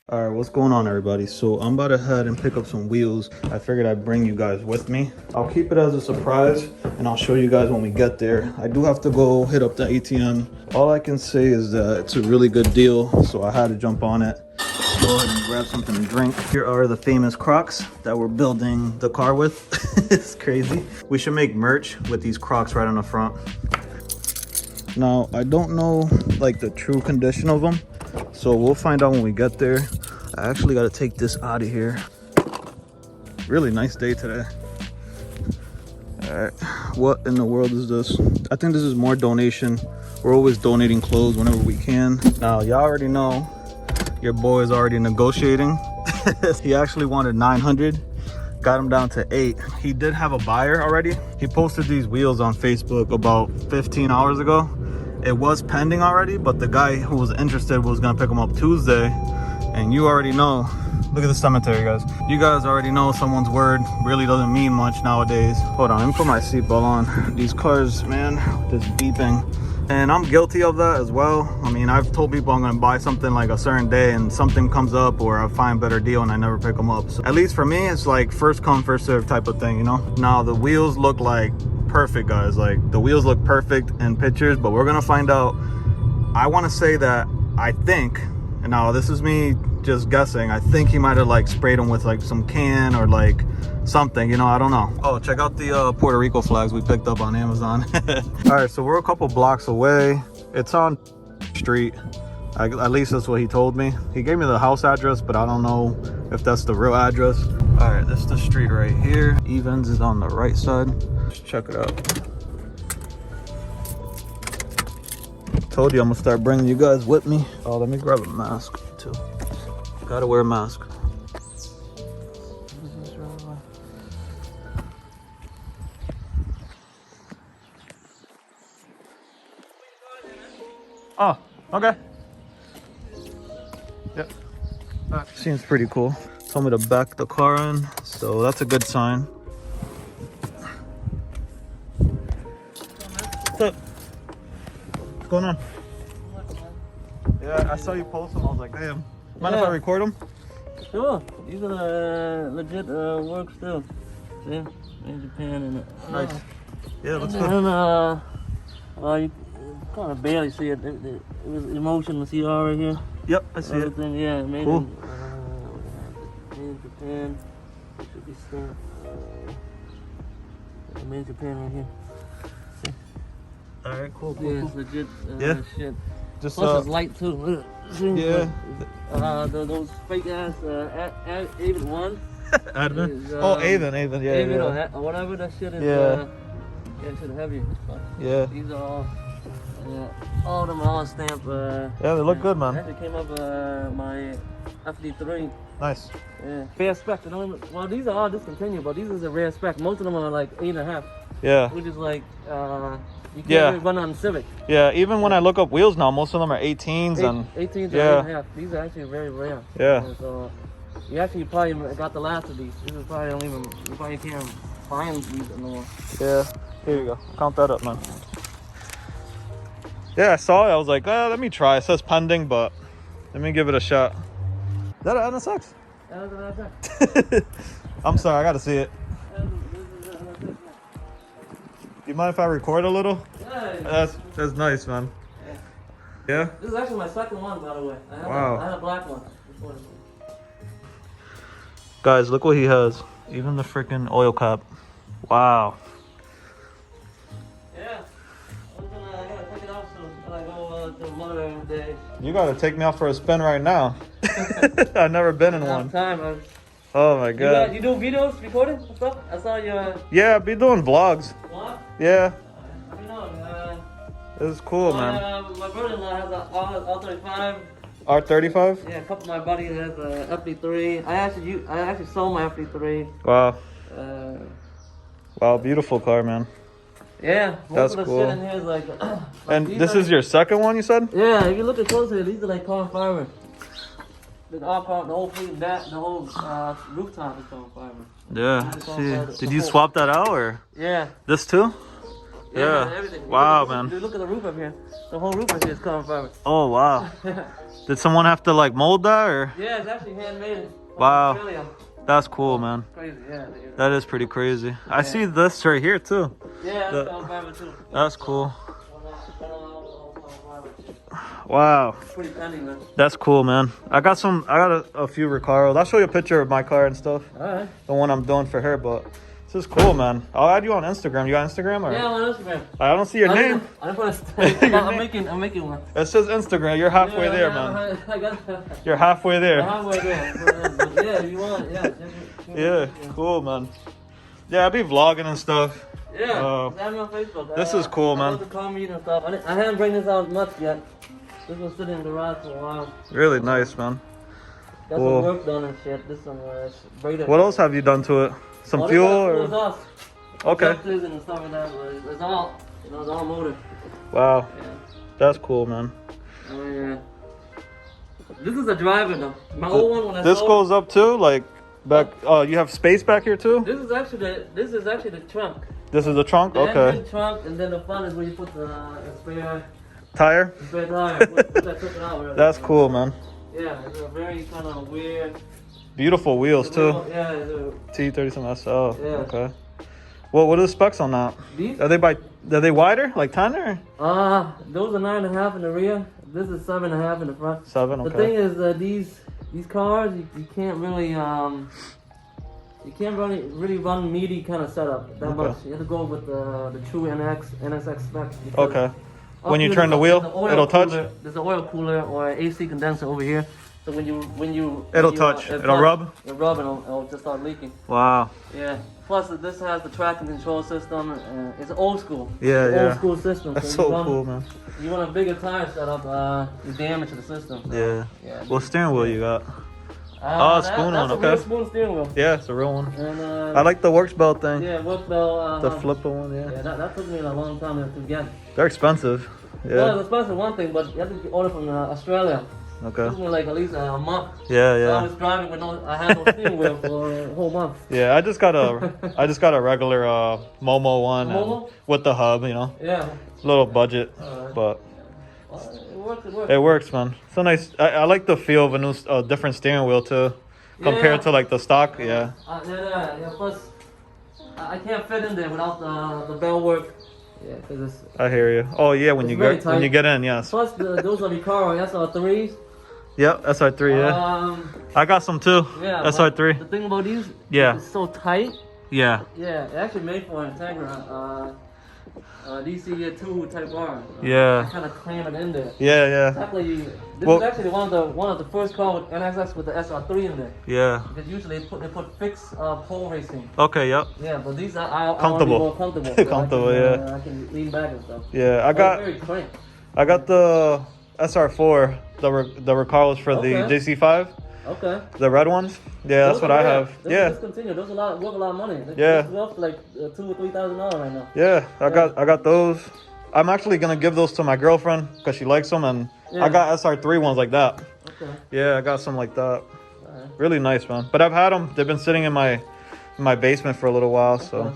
All right, what's going on, everybody? So I'm about to head and pick up some wheels. I figured I'd bring you guys with me. I'll keep it as a surprise and I'll show you guys when we get there. I do have to go hit up the ATM. All I can say is that it's a really good deal, so I had to jump on it. Go ahead and grab something to drink. Here are the famous Crocs that we're building the car with. It's crazy. We should make merch with these Crocs right on the front. Now, I don't know like the true condition of them, so we'll find out when we get there. I actually got to take this out of here. Really nice day today. All right, what in the world is this? I think this is more donation. We're always donating clothes whenever we can. Now, y'all already know your boy is already negotiating. He actually wanted 900. Got him down to 8. He did have a buyer already. He posted these wheels on Facebook about 15 hours ago. It was pending already, but the guy who was interested was gonna pick him up Tuesday. And you already know, look at the cemetery, guys. You guys already know someone's word really doesn't mean much nowadays. Hold on, let me put my seatbelt on. These cars, man, just beeping. And I'm guilty of that as well. I mean, I've told people I'm gonna buy something like a certain day and something comes up or I find a better deal and I never pick them up. So at least for me, it's like first come, first serve type of thing, you know? Now the wheels look like perfect, guys. Like the wheels look perfect in pictures, but we're gonna find out. I wanna say that I think, and now this is me just guessing, I think he might have like sprayed them with like some can or like something, you know, I don't know. Oh, check out the Puerto Rico flags we picked up on Amazon. All right, so we're a couple blocks away. It's on street. At least that's what he told me. He gave me the house address, but I don't know if that's the real address. All right, this is the street right here. Evans is on the right side. Let's check it out. Told you I'm gonna start bringing you guys with me. Oh, let me grab a mask too. Gotta wear a mask. Oh, okay. Yep. Seems pretty cool. Told me to back the car in, so that's a good sign. What's up? What's going on? Yeah, I saw you post them. I was like, damn. Mind if I record them? Sure. These are legit work still. See? In Japan and nice. Yeah, looks good. And you kind of barely see it. It was emotion. See all right here. Yep, I see it. Yeah, made cool. In Japan. It should be stamped. Made in Japan right here. See? All right, cool. Yeah, it's legit shit. Just plus it's light too. Look. See? Yeah. Those fake ass Avon one. Admin? Oh, Avon, yeah. Avon yeah. or whatever that shit is. Yeah. It's heavy. Yeah. These are all of them are all stamped. Yeah, they look good, man. Actually came up my FD3. Nice. Yeah. Fair spec. Well, these are all discontinued, but these is a rare spec. Most of them are like 8.5. Yeah. Which is like you can't really run on Civic. Yeah, even when I look up wheels now, most of them are 18s and 18s or 8.5. These are actually very rare. Yeah. So you actually probably got the last of these. This is probably don't even you probably can't find these anymore. Yeah. Here you go. Count that up, man. Yeah, I saw it. I was like, let me try. It says pending, but let me give it a shot. Is that an NSX? That was an NSX. I'm sorry, I gotta see it. You mind if I record a little? Yeah. That's nice, man. Yeah? This is actually my second one, by the way. I had a black one before. Guys, look what he has. Even the freaking oil cap. Wow. Yeah. I gotta take it off soon when I go to the motor day. You gotta take me out for a spin right now. I've never been in one. Time, oh my god. You do videos, recording and stuff? I saw your... Yeah, I be doing vlogs. Vlog? Yeah. I don't know. This is cool, man. My brother-in-law has a R35. R35? Yeah, a couple of my buddies has a FD3. I actually sold my FD3. Wow. Uh, Wow, beautiful car, man. Yeah, most that's of the cool. shit in here is like... and this is your second one, you said? Yeah, if you look at closer, these are like carbon fiber. The whole fleet, the whole rooftop is carbon fiber. Yeah. See, did you swap that out or? Yeah. This too? Yeah. Everything. Wow, Look man. at the roof up here. The whole roof up here is carbon fiber. Oh, wow. Did someone have to like mold that or? Yeah, it's actually handmade. Wow. Australia. That's cool, man. Crazy, yeah. That is pretty crazy. I see this right here too. Yeah, that's carbon fiber too. That's cool. Wow. Pretty penny, man. That's cool, man. I got a few Recaros. I'll show you a picture of my car and stuff. Alright. The one I'm doing for her, but this is cool, man. I'll add you on Instagram. You got Instagram or? Yeah, I'm on Instagram. I don't see your name. I'm making one. It says Instagram. You're halfway there, man. You're halfway there. Halfway there. But yeah, if you want, yeah. Yeah, cool, man. Yeah, I be vlogging and stuff. Yeah, add me on Facebook. This is cool, man. I call me and stuff. I haven't bring this out much yet. This was sitting in the garage for a while. Really nice, man. Got some work done and shit. This some braided. What else have you done to it? Some fuel or? Us. Okay. And stuff like that, but it's all, it's all motor. Wow. Yeah. That's cool, man. Oh yeah. This is a driver though. My old one when I This sold, goes up too, like back. Oh, you have space back here too. This is actually the trunk. This is the trunk. The Okay. engine, trunk, and then the front is where you put the spare Tire. tire. Put that took it out. Whatever. That's cool, man. Yeah, it's a very kind of weird. Beautiful wheels too. Yeah. T37 SL. Yeah. Okay. Well, what are the specs on that? These? Are they wider, like 10 or? Those are 9.5 in the rear. This is 7.5 in the front. 7. Okay. The thing is, these cars, you can't really really run meaty kind of setup that much. You have to go with the true NSX specs. Okay. When you turn the wheel, it'll touch. There's an oil cooler or AC condenser over here. So when you it'll touch. It'll rub. It'll rub and it'll just start leaking. Wow. Yeah. Plus, this has the traction control system. It's old school. Yeah. Old school system. That's so cool, man. You want a bigger tire setup, you damage the system. So, Yeah. What steering wheel you got? Spoon one. That's a Okay. real spoon steering wheel. Yeah, it's a real one. And, I like the Works belt thing. Yeah, work belt. The flipper one. Yeah. Yeah, that took me a long time to get. They're expensive. Yeah. Well, it's expensive one thing, but you have to order from Australia. Okay. It took me like at least a month. Yeah. So I was driving with I had no steering wheel for a whole month. Yeah, I just got a regular Momo one with the hub, you know. Yeah. Little budget, but It works. it works, man. It's so nice. I like the feel of a new, different steering wheel too, compared to like the stock. Yeah. Yeah. Plus, I can't fit in there without the bell work. Yeah, because it's. I hear you. Oh yeah, when you get in, yes. Plus, those are Recaro SR3s. Yep, SR3. Yeah. I got some too. Yeah. SR3. The thing about these, it's so tight. Yeah. Yeah, it actually made for an Integra. DC2 type R. Yeah. Kind of cram it in there. Yeah. Exactly. This is actually one of the first cars with NSX with the SR3 in there. Yeah. Because usually they put fixed pole racing. Okay. Yep. Yeah, but these I Comfortable. want to be more comfortable. Comfortable. I can lean back and stuff. Yeah, I got the SR4, the Recaros for the JC5. Okay. The red ones. Yeah, that's what I have. Let's continue. Those worth a lot of money. Yeah. They're worth like $2,000 or $3,000 right now. Yeah, I got those. I'm actually gonna give those to my girlfriend because she likes them, and I got SR3 ones like that. Okay. Yeah, I got some like that. Really nice, man. But I've had them. They've been sitting in my basement for a little while. So,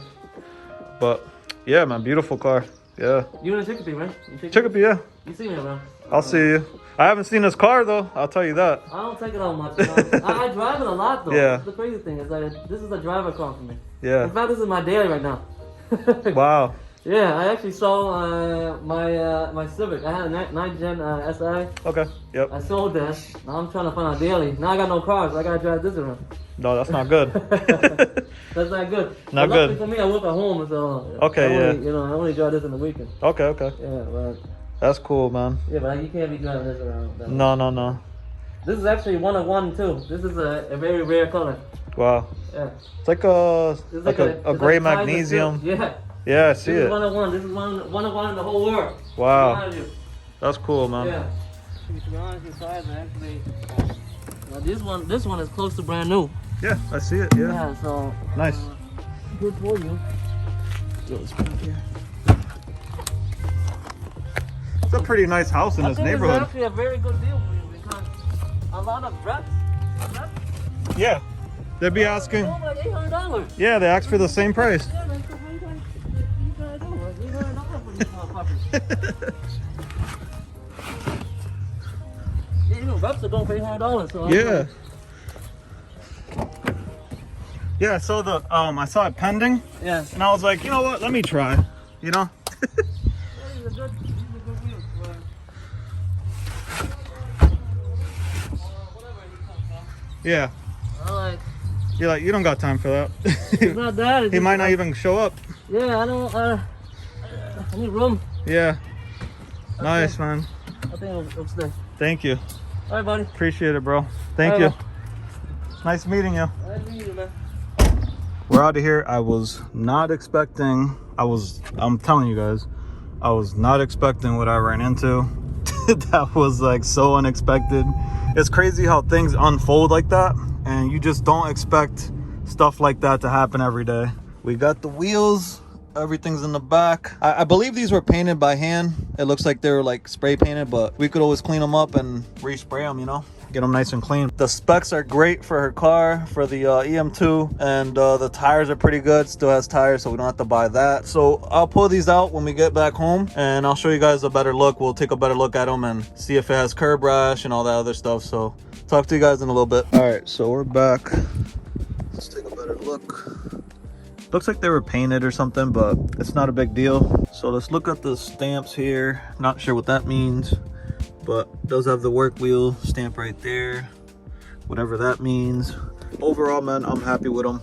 but yeah, man, beautiful car. Yeah. You in Chicopee, right? Chicopee, yeah. You see me around. I'll see you. I haven't seen this car though. I'll tell you that. I don't take it out much. I drive it a lot though. Yeah. The crazy thing is that this is a driver car for me. Yeah. In fact, this is my daily right now. Wow. Yeah, I actually sold my Civic. I had a 9th Gen SI. Okay. Yep. I sold that. Now I'm trying to find a daily. Now I got no cars. I gotta drive this around. No, that's not good. That's not good. Not luckily good. For me, I work at home, so okay, I only drive this in the weekend. Okay. Yeah, but that's cool, man. yeah, but you can't be driving this around. No. This is actually 101 too. This is a very rare color. Wow. Yeah. It's like a gray magnesium. Yeah. Yeah, I see This it. is 101. This is 101 in the whole world. Wow. That's cool, man. Yeah. To be honest, inside actually. Now this one is close to brand new. Yeah, I see it. Yeah. Yeah, so Nice. good for you. It's a pretty nice house in this neighborhood. It's actually a very good deal for you because a lot of reps. Yeah. They'd be asking. Like $800. Yeah, they ask for the same price. Yeah, that's $800. Yeah, even Webster don't pay $100. So Yeah. Yeah, I saw the I saw it pending. Yeah. And I was like, you know what? Let me try. You know? These are good wheels. Yeah. Alright. You're like, you don't got time for that. It's not that. It's He just, might not even show up. Yeah, I don't. I need room. Yeah. Nice, man. I think it'll stay. Thank you. All right, buddy. Appreciate it, bro. Thank All you. right, Nice meeting you. Nice meeting you, man. We're out of here. I was not expecting, I'm telling you guys, I was not expecting what I ran into. That was like so unexpected. It's crazy how things unfold like that, and you just don't expect stuff like that to happen every day. We got the wheels, everything's in the back. I believe these were painted by hand. It looks like they were like spray painted, but we could always clean them up and respray them, you know, get them nice and clean. The specs are great for her car, for the EM2, and the tires are pretty good. Still has tires, so we don't have to buy that. So I'll pull these out when we get back home, and I'll show you guys a better look. We'll take a better look at them and see if it has curb rash and all that other stuff. So talk to you guys in a little bit. All right, so we're back. Let's take a better look. Looks like they were painted or something, but it's not a big deal. So let's look at the stamps here. Not sure what that means, but it does have the work wheel stamp right there, whatever that means. Overall, man, I'm happy with them.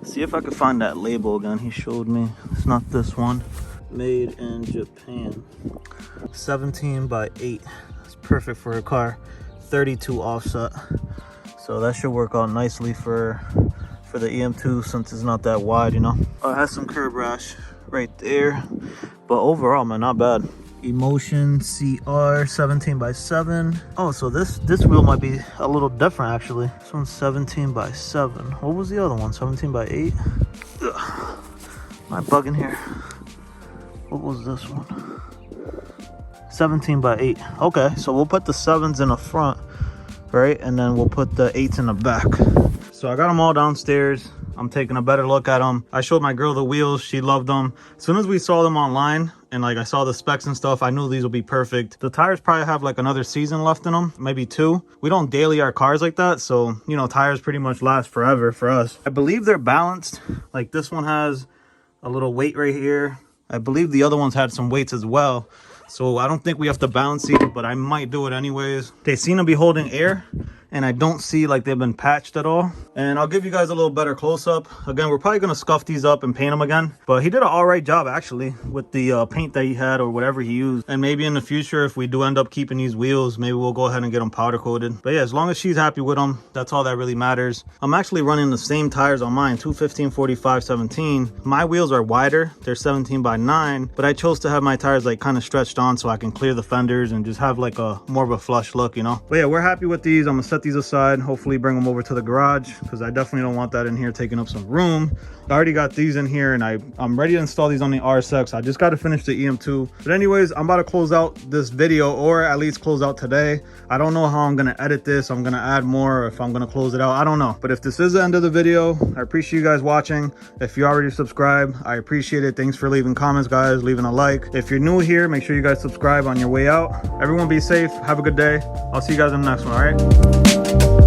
See if I can find that label again he showed me. It's not this one. Made in Japan. 17 by 8. Perfect for a car. 32 offset, so that should work out nicely for the EM2 since it's not that wide, you know. It has some curb rash right there, but overall, man, not bad. Emotion CR 17 by 7. Oh, so this wheel might be a little different actually. This one's 17 by 7. What was the other one? 17 by 8. Ugh. Am I bugging here? What was this one? 17 by 8. Okay, so we'll put the 7s in the front, right, and then we'll put the 8s in the back. So I got them all downstairs. I'm taking a better look at them. I showed my girl the wheels. She loved them. As soon as we saw them online and like I saw the specs and stuff, I knew these will be perfect. The tires probably have like another season left in them, maybe 2. We don't daily our cars like that, so you know, tires pretty much last forever for us. I believe they're balanced. Like this one has a little weight right here. I believe the other ones had some weights as well. So I don't think we have to balance these, but I might do it anyways. They seem to be holding air, and I don't see like they've been patched at all. And I'll give you guys a little better close-up. Again, we're probably gonna scuff these up and paint them again, but he did an all right job actually with the paint that he had or whatever he used. And maybe in the future, if we do end up keeping these wheels, maybe we'll go ahead and get them powder coated. But yeah, as long as she's happy with them, that's all that really matters. I'm actually running the same tires on mine, 215 45 17. My wheels are wider, they're 17 by 9, but I chose to have my tires like kind of stretched on so I can clear the fenders and just have like a more of a flush look, you know. But yeah, we're happy with these. I'm gonna set these aside, hopefully bring them over to the garage, because I definitely don't want that in here taking up some room. I already got these in here, and I'm ready to install these on the RSX. I just got to finish the EM2. But anyways, I'm about to close out this video, or at least close out today. I don't know how I'm gonna edit this. I'm gonna add more, or if I'm gonna close it out, I don't know. But if this is the end of the video, I appreciate you guys watching. If you already subscribed, I appreciate it. Thanks for leaving comments, guys, leaving a like. If you're new here, make sure you guys subscribe on your way out. Everyone be safe, have a good day. I'll see you guys in the next one. All right.